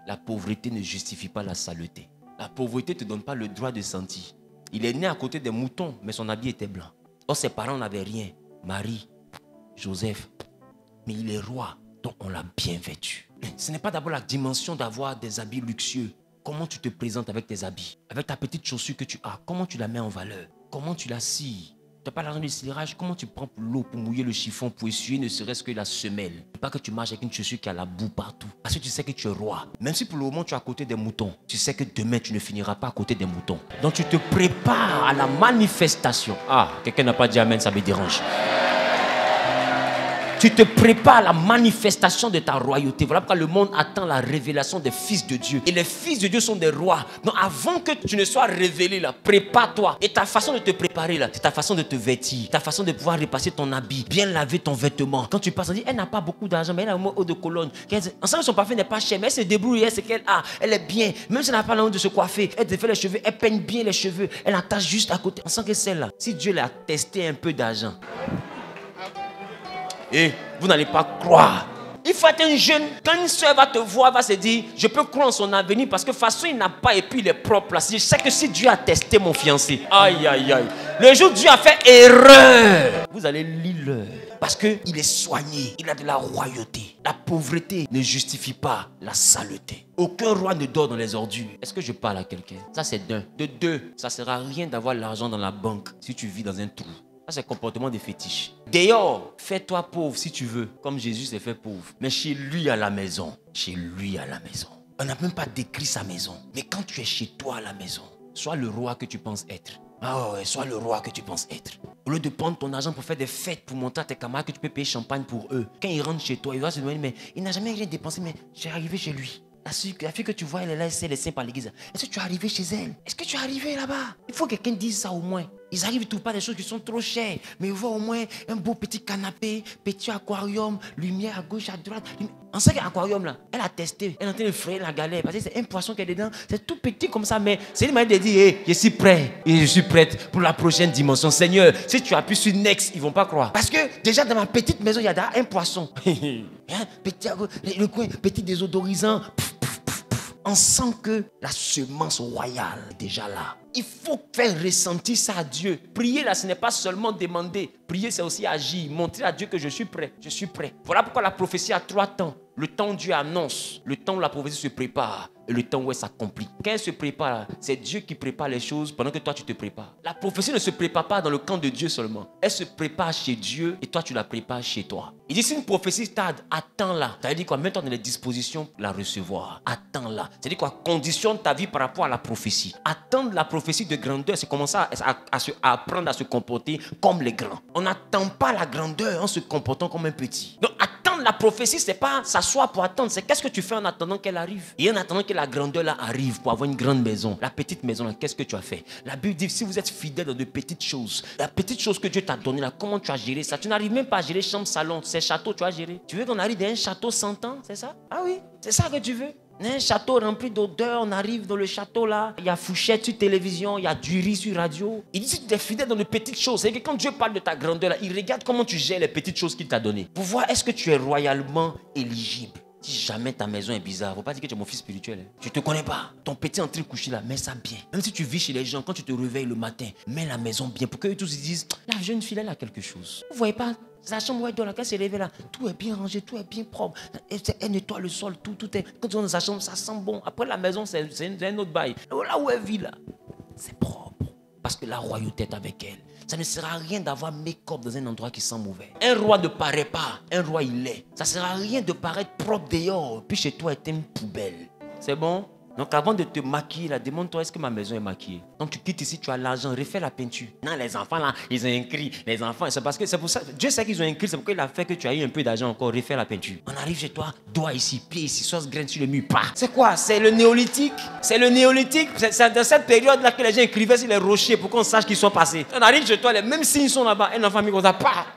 La pauvreté ne justifie pas la saleté. La pauvreté ne te donne pas le droit de sentir. Il est né à côté des moutons, mais son habit était blanc. Or, ses parents n'avaient rien. Marie, Joseph. Mais il est roi, donc on l'a bien vêtu. Ce n'est pas d'abord la dimension d'avoir des habits luxueux. Comment tu te présentes avec tes habits? Avec ta petite chaussure que tu as, comment tu la mets en valeur? Comment tu la scies? Tu n'as pas l'argent du cirage, comment tu prends l'eau pour mouiller le chiffon, pour essuyer ne serait-ce que la semelle? Pas que tu marches avec une chaussure qui a la boue partout. Parce que tu sais que tu es roi. Même si pour le moment tu es à côté des moutons, tu sais que demain tu ne finiras pas à côté des moutons. Donc tu te prépares à la manifestation. Ah, quelqu'un n'a pas dit amen, ça me dérange. Tu te prépares à la manifestation de ta royauté. Voilà pourquoi le monde attend la révélation des fils de Dieu. Et les fils de Dieu sont des rois. Donc avant que tu ne sois révélé là, prépare-toi. Et ta façon de te préparer là, c'est ta façon de te vêtir. Ta façon de pouvoir repasser ton habit. Bien laver ton vêtement. Quand tu passes, on dit, elle n'a pas beaucoup d'argent, mais elle a un mot haut de colonne. Ensemble, son parfum n'est pas cher, mais elle se débrouille, elle sait qu'elle a. Elle est bien. Même si elle n'a pas l'envie de se coiffer, elle te fait les cheveux, elle peigne bien les cheveux. Elle attache juste à côté. On sent que celle-là, si Dieu l'a testé un peu d'argent, et vous n'allez pas croire. Il faut être un jeune. Quand une soeur va te voir, elle va se dire, je peux croire en son avenir parce que de toute façon, il n'a pas et puis il est propre là. Je sais que si Dieu a testé mon fiancé, aïe, aïe, aïe. Le jour où Dieu a fait erreur, vous allez lire parce qu'il est soigné. Il a de la royauté. La pauvreté ne justifie pas la saleté. Aucun roi ne dort dans les ordures. Est-ce que je parle à quelqu'un? Ça, c'est d'un. De deux, ça ne sert à rien d'avoir l'argent dans la banque si tu vis dans un trou. Ça, c'est le comportement des fétiches. D'ailleurs, fais-toi pauvre si tu veux, comme Jésus s'est fait pauvre. Mais chez lui à la maison. Chez lui à la maison. On n'a même pas décrit sa maison. Mais quand tu es chez toi à la maison, sois le roi que tu penses être. Ah ouais, sois le roi que tu penses être. Au lieu de prendre ton argent pour faire des fêtes, pour montrer à tes camarades que tu peux payer champagne pour eux. Quand ils rentrent chez toi, ils vont se demander, mais il n'a jamais rien dépensé, mais j'ai arrivé chez lui. La fille que tu vois, elle est là, elle les seins par l'église. Est-ce que tu es arrivé chez elle? Est-ce que tu es arrivé là-bas? Il faut que quelqu'un dise ça au moins. Ils arrivent, ils ne trouvent pas des choses qui sont trop chères. Mais ils voient au moins un beau petit canapé, petit aquarium, lumière à gauche, à droite. On sait qu'un aquarium là, elle a testé. Elle est en train de frayer la galère. Parce que c'est un poisson qui est dedans. C'est tout petit comme ça. Mais c'est une manière de dire, hey, je suis prêt. Et je suis prête pour la prochaine dimension. Seigneur, si tu appuies sur Next, ils ne vont pas croire. Parce que déjà dans ma petite maison, il y a un poisson. Petit, le coin, petit désodorisant. On sent que la semence royale est déjà là. Il faut faire ressentir ça à Dieu. Prier là, ce n'est pas seulement demander. Prier, c'est aussi agir. Montrer à Dieu que je suis prêt. Je suis prêt. Voilà pourquoi la prophétie a 3 temps. Le temps où Dieu annonce. Le temps où la prophétie se prépare. Et le temps où elle s'accomplit. Quand elle se prépare, c'est Dieu qui prépare les choses pendant que toi tu te prépares. La prophétie ne se prépare pas dans le camp de Dieu seulement. Elle se prépare chez Dieu et toi tu la prépares chez toi. Il dit si une prophétie tarde, attends-la. Ça veut dire quoi? Mets-toi dans les dispositions pour la recevoir. Attends-la. Ça veut dire quoi? Conditionne ta vie par rapport à la prophétie. Attendre la prophétie de grandeur, c'est commencer à apprendre à se comporter comme les grands. On n'attend pas la grandeur en se comportant comme un petit. Donc attendre la prophétie, c'est pas s'asseoir pour attendre. C'est qu'est-ce que tu fais en attendant qu'elle arrive. Et en attendant que la grandeur là arrive pour avoir une grande maison. La petite maison là, qu'est-ce que tu as fait? La Bible dit, si vous êtes fidèle dans de petites choses, la petite chose que Dieu t'a donnée là, comment tu as géré ça? Tu n'arrives même pas à gérer chambre, salon, c'est château, tu as géré. Tu veux qu'on arrive dans un château 100 ans, c'est ça? Ah oui, c'est ça que tu veux? Un château rempli d'odeurs, on arrive dans le château là, il y a Fouchette sur télévision, il y a du riz sur radio. Il dit si tu es fidèle dans de petites choses, c'est que quand Dieu parle de ta grandeur là, il regarde comment tu gères les petites choses qu'il t'a données. Pour voir est-ce que tu es royalement éligible. Si jamais ta maison est bizarre, il ne faut pas dire que tu es mon fils spirituel. Hein. Tu ne te connais pas. Ton petit en train de coucher là, mets ça bien. Même si tu vis chez les gens, quand tu te réveilles le matin, mets la maison bien pour qu'eux tous ils disent, la jeune fille elle a quelque chose. Vous ne voyez pas? La chambre où elle dort là, quand elle se réveille là, tout est bien rangé, tout est bien propre. Elle nettoie le sol, tout est. Quand tu vas dans sa chambre, ça sent bon. Après la maison, c'est un autre bail. Là où elle vit là, c'est propre. Parce que la royauté est avec elle. Ça ne sert à rien d'avoir make-up dans un endroit qui sent mauvais. Un roi ne paraît pas. Un roi, il est. Ça ne sert à rien de paraître propre dehors. Puis chez toi, est une poubelle. C'est bon? Donc avant de te maquiller, là, demande-toi est-ce que ma maison est maquillée. Donc tu quittes ici, tu as l'argent, refais la peinture. Non, les enfants là, ils ont un cri. Les enfants, c'est parce que c'est pour ça. Dieu sait qu'ils ont un cri, c'est pourquoi il a fait que tu as eu un peu d'argent encore. Refais la peinture. On arrive chez toi, doigt ici, pied ici, sauce graine sur le mur. Pas. C'est quoi? C'est le néolithique. C'est le néolithique. C'est dans cette période là que les gens écrivaient sur les rochers pour qu'on sache qu'ils sont passés. On arrive chez toi, les mêmes signes sont là-bas. Un enfant mis comme ça, pas.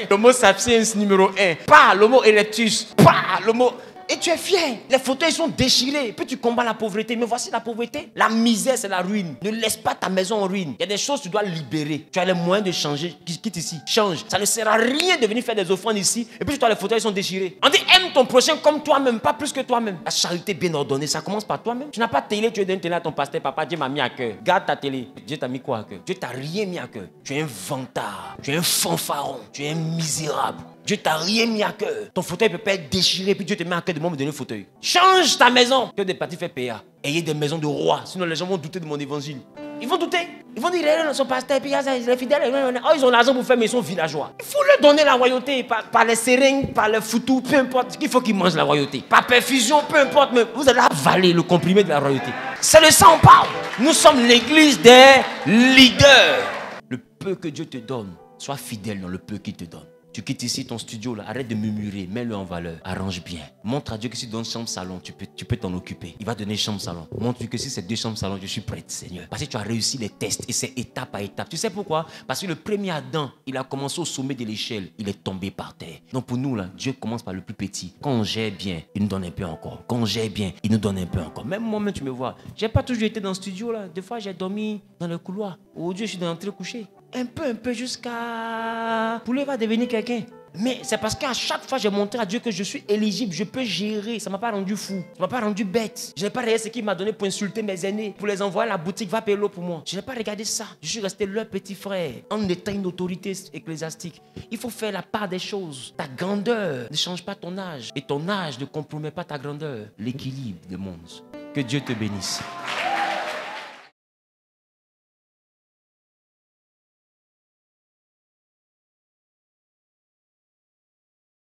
L'homo sapiens numéro 1. Pas. L'homo erectus. Pas. L'homo. Et tu es fier. Les fauteuils sont déchirés. Puis tu combats la pauvreté. Mais voici la pauvreté. La misère, c'est la ruine. Ne laisse pas ta maison en ruine. Il y a des choses que tu dois libérer. Tu as les moyens de changer. Quitte ici. Change. Ça ne sert à rien de venir faire des offrandes ici. Et puis toi, les fauteuils sont déchirés. On dit aime ton prochain comme toi-même, pas plus que toi-même. La charité bien ordonnée, ça commence par toi-même. Tu n'as pas de télé, tu es donné télé à ton pasteur. Papa, Dieu m'a mis à cœur. Garde ta télé. Dieu t'a mis quoi à cœur? Dieu t'a rien mis à cœur. Tu es un vantard. Tu es un fanfaron. Tu es un misérable. Dieu t'a rien mis à cœur. Ton fauteuil peut pas être déchiré, puis Dieu te met à cœur de me donner un fauteuil. Change ta maison. Que des partis fait PA. Ayez des maisons de rois. Sinon les gens vont douter de mon évangile. Ils vont douter. Ils vont dire, ils sont pasteurs, puis les fidèles, oh, ils ont l'argent pour faire, mais ils sont villageois. Il faut leur donner la royauté par les seringues, par le foutou, peu importe. Il faut qu'ils mangent la royauté. Par perfusion, peu importe, mais vous allez avaler le comprimé de la royauté. C'est le sang, on parle. Nous sommes l'église des leaders. Le peu que Dieu te donne, sois fidèle dans le peu qu'il te donne. Tu quittes ici ton studio là, arrête de murmurer, mets-le en valeur, arrange bien. Montre à Dieu que si tu donnes chambre-salon, tu peux t'en occuper. Il va donner chambre-salon. Montre-lui que si c'est 2 chambres-salon, je suis prête, Seigneur. Parce que tu as réussi les tests et c'est étape par étape. Tu sais pourquoi? Parce que le premier Adam, il a commencé au sommet de l'échelle, il est tombé par terre. Donc pour nous là, Dieu commence par le plus petit. Quand on gère bien, il nous donne un peu encore. Quand on gère bien, il nous donne un peu encore. Même moi-même, tu me vois, j'ai pas toujours été dans le studio là. Des fois, j'ai dormi dans le couloir. Aujourd'hui, je suis dans l'entrée couché. Un peu jusqu'à... Poulet va devenir quelqu'un. Mais c'est parce qu'à chaque fois, j'ai montré à Dieu que je suis éligible, je peux gérer. Ça ne m'a pas rendu fou, ça ne m'a pas rendu bête. Je n'ai pas regardé ce qu'il m'a donné pour insulter mes aînés, pour les envoyer à la boutique, va payer l'eau pour moi. Je n'ai pas regardé ça. Je suis resté leur petit frère, en étant une autorité ecclésiastique. Il faut faire la part des choses. Ta grandeur ne change pas ton âge. Et ton âge ne compromet pas ta grandeur. L'équilibre des mondes. Que Dieu te bénisse.